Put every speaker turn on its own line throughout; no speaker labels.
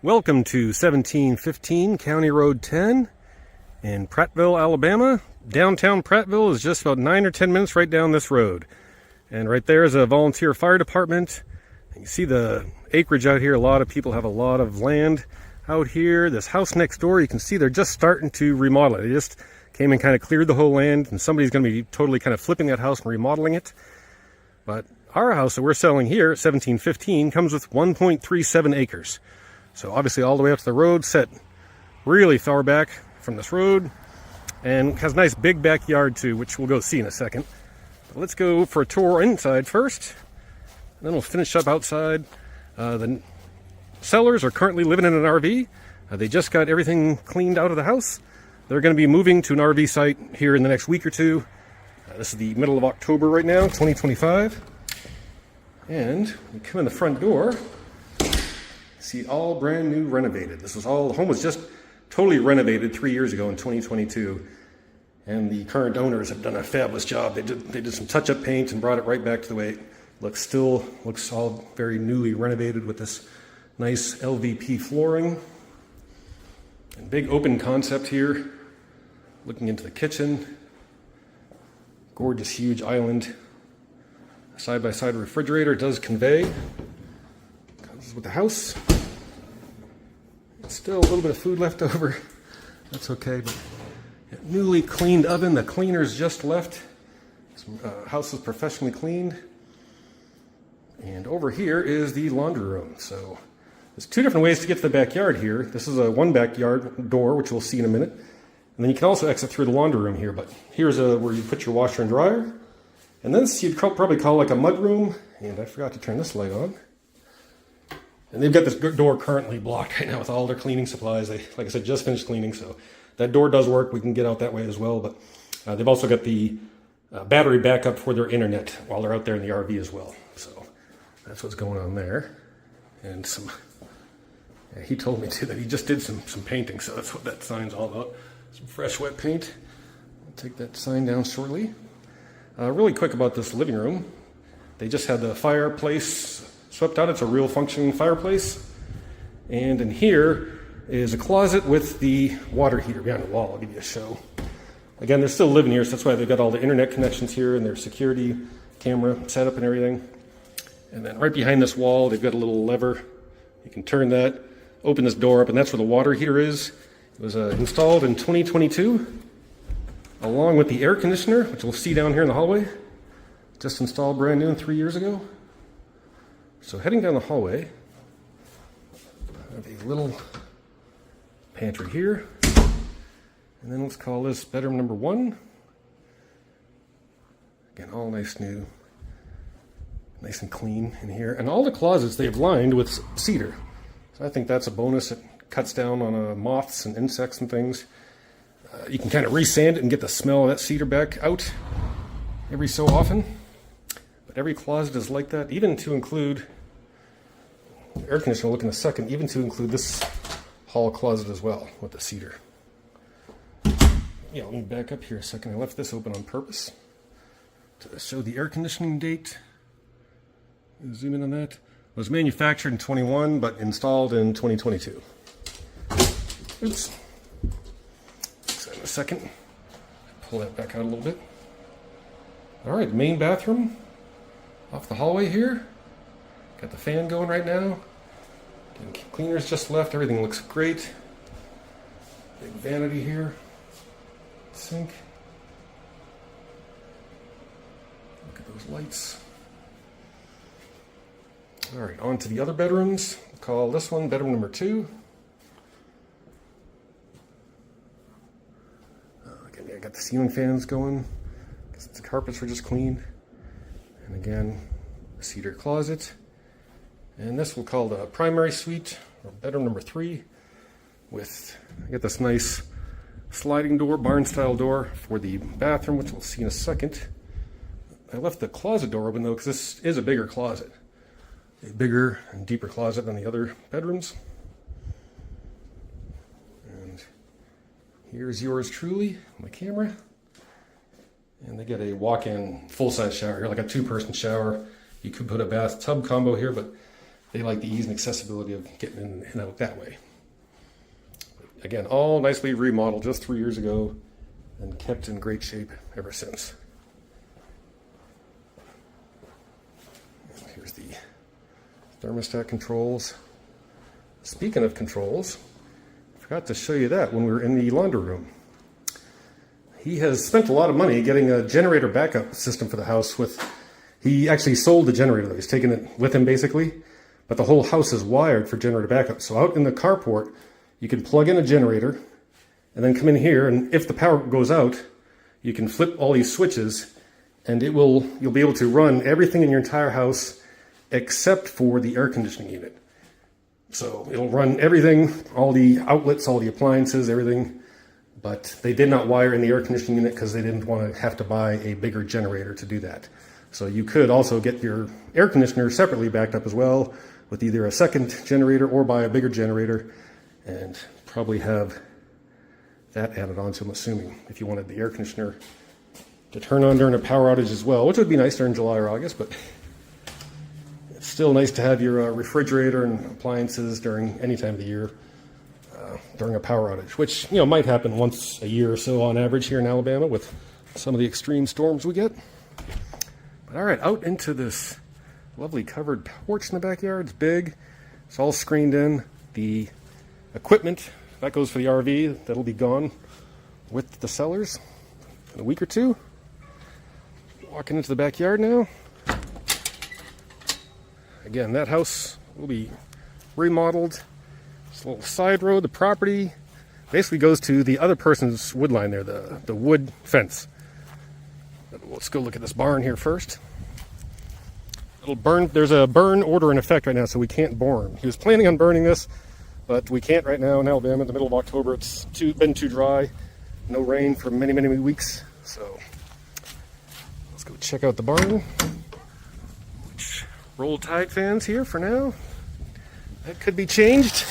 Welcome to 1715 County Road 10 in Prattville, Alabama. Downtown Prattville is just about 9 or 10 minutes right down this road. And right there is a volunteer fire department. You see the acreage out here. A lot of people have a lot of land out here. This house next door, you can see they're just starting to remodel it. They just came and kind of cleared the whole land, and somebody's going to be totally kind of flipping that house and remodeling it. But our house that we're selling here at 1715 comes with 1.37 acres. So obviously all the way up to the road, set really far back from this road, and has a nice big backyard too, which we'll go see in a second. But let's go for a tour inside first, and then we'll finish up outside. The sellers are currently living in an RV. They just got everything cleaned out of the house. They're going to be moving to an RV site here in the next week or two. This is the middle of October right now, 2025. And we come in the front door. See, all brand new, renovated. This was all, the home was just totally renovated 3 years ago in 2022. And the current owners have done a fabulous job. They did some touch-up paint and brought it right back to the way it looks. Still looks all very newly renovated with this nice LVP flooring. And big open concept here. Looking into the kitchen. Gorgeous, huge island. Side-by-side refrigerator does convey. Comes with the house. Still a little bit of food left over. That's okay. But newly cleaned oven. The cleaner's just left. House is professionally cleaned. And over here is the laundry room. So there's two different ways to get to the backyard here. This is a one backyard door, which we'll see in a minute. And then you can also exit through the laundry room here. But here's where you put your washer and dryer. And this you'd probably call like a mud room. And I forgot to turn this light on. And they've got this door currently blocked right now with all their cleaning supplies. They, like I said, just finished cleaning, so that door does work. We can get out that way as well. But they've also got the battery backup for their internet while they're out there in the RV as well. So that's what's going on there. And some, yeah, he told me too that he just did some painting, so that's what that sign's all about. Some fresh wet paint. I'll take that sign down shortly. Really quick about this living room. They just had the fireplace swept out. It's a real functioning fireplace. And in here is a closet with the water heater behind the wall. I'll give you a show. Again, they're still living here, so that's why they've got all the internet connections here and their security camera setup and everything. And then right behind this wall, they've got a little lever. You can turn that, open this door up, and that's where the water heater is. It was installed in 2022, along with the air conditioner, which we'll see down here in the hallway. Just installed brand new 3 years ago. So heading down the hallway, I have a little pantry here. And then let's call this bedroom number 1. Again, all nice new, nice and clean in here. And all the closets they've lined with cedar. So I think that's a bonus. It cuts down on moths and insects and things. You can kind of re-sand it and get the smell of that cedar back out every so often. But every closet is like that, even to include, air conditioner, we'll look in a second, even to include this hall closet as well with the cedar. Yeah, let me back up here a second. I left this open on purpose to show the air conditioning date. Zoom in on that. It was manufactured in 21, but installed in 2022. Oops. So in a second, pull that back out a little bit. All right, main bathroom off the hallway here. Got the fan going right now. Cleaner's just left. Everything looks great. Big vanity here. Sink. Look at those lights. All right, on to the other bedrooms. We'll call this one bedroom number 2. Again, I got the ceiling fans going. The carpets were just cleaned. And again, a cedar closet. And this we'll call the primary suite, or bedroom number 3, with, I got this nice sliding door, barn-style door for the bathroom, which we'll see in a second. I left the closet door open, though, because this is a bigger closet. A bigger and deeper closet than the other bedrooms. And here's yours truly, my camera. And they get a walk-in full-size shower here, like a 2-person shower. You could put a bathtub combo here, but they like the ease and accessibility of getting in and out that way. Again, all nicely remodeled just 3 years ago and kept in great shape ever since. And here's the thermostat controls. Speaking of controls, I forgot to show you that when we were in the laundry room. He has spent a lot of money getting a generator backup system for the house. He actually sold the generator, though. He's taken it with him basically, but the whole house is wired for generator backup. So out in the carport, you can plug in a generator and then come in here, and if the power goes out, you can flip all these switches and you'll be able to run everything in your entire house except for the air conditioning unit. So it'll run everything, all the outlets, all the appliances, everything, but they did not wire in the air conditioning unit because they didn't want to have to buy a bigger generator to do that. So you could also get your air conditioner separately backed up as well with either a second generator or buy a bigger generator and probably have that added on to, I'm assuming, if you wanted the air conditioner to turn on during a power outage as well, which would be nice during July or August, but it's still nice to have your refrigerator and appliances during any time of the year during a power outage, which, you know, might happen once a year or so on average here in Alabama with some of the extreme storms we get. But all right, out into this lovely covered porch in the backyard. It's big. It's all screened in. The equipment, that goes for the RV. That'll be gone with the sellers in a week or two. Walking into the backyard now. Again, that house will be remodeled. It's a little side road. The property basically goes to the other person's wood line there, the wood fence. Let's go look at this barn here first. There's a burn order in effect right now, so we can't burn. He was planning on burning this, but we can't right now in Alabama in the middle of October. It's been too dry. No rain for many, many weeks. So let's go check out the barn. Roll Tide fans here for now. That could be changed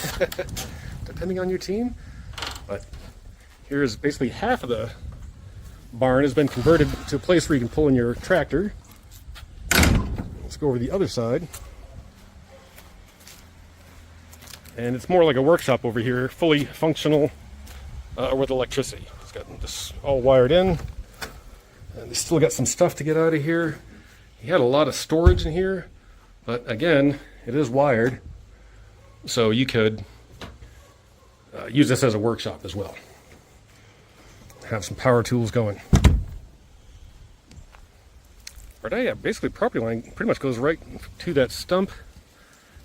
depending on your team. But here's basically half of the barn has been converted to a place where you can pull in your tractor. Let's go over the other side. And it's more like a workshop over here, fully functional with electricity. It's got this all wired in. And they still got some stuff to get out of here. He had a lot of storage in here, but again, it is wired. So you could use this as a workshop as well. Have some power tools going. But yeah, basically property line pretty much goes right to that stump,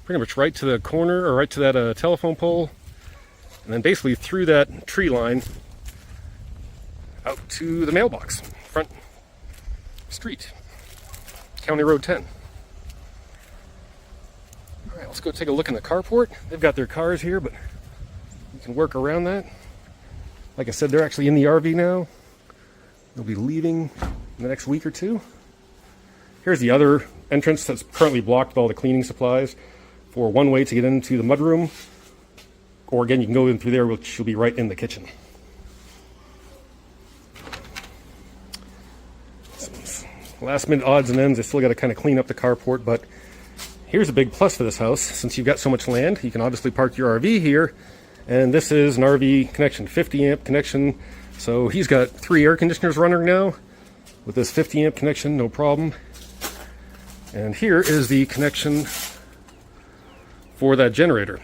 pretty much right to the corner or right to that telephone pole, and then basically through that tree line out to the mailbox, front street, County Road 10. All right, let's go take a look in the carport. They've got their cars here, but you can work around that. Like I said, they're actually in the RV now. They'll be leaving in the next week or two. Here's the other entrance that's currently blocked with all the cleaning supplies for one way to get into the mudroom. Or again, you can go in through there, which will be right in the kitchen. Some last minute odds and ends. I still got to kind of clean up the carport, but here's a big plus for this house. Since you've got so much land, you can obviously park your RV here. And this is an RV connection, 50 amp connection. So he's got 3 air conditioners running now with this 50 amp connection, no problem. And here is the connection for that generator.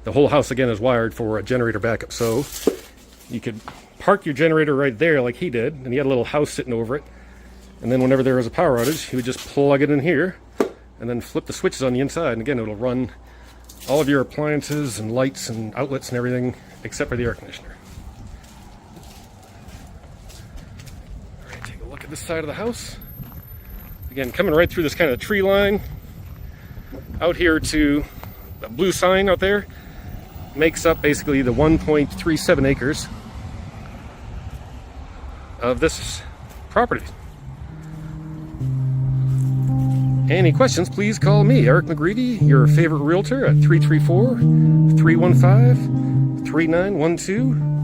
The whole house again is wired for a generator backup. So you could park your generator right there like he did, and he had a little house sitting over it. And then whenever there was a power outage, he would just plug it in here and then flip the switches on the inside. And again, it'll run all of your appliances and lights and outlets and everything except for the air conditioner. All right, take a look at this side of the house. Again, coming right through this kind of tree line out here to the blue sign out there makes up basically the 1.37 acres of this property. Any questions, please call me, Eric McGreevy, your favorite realtor, at 334-315-3912.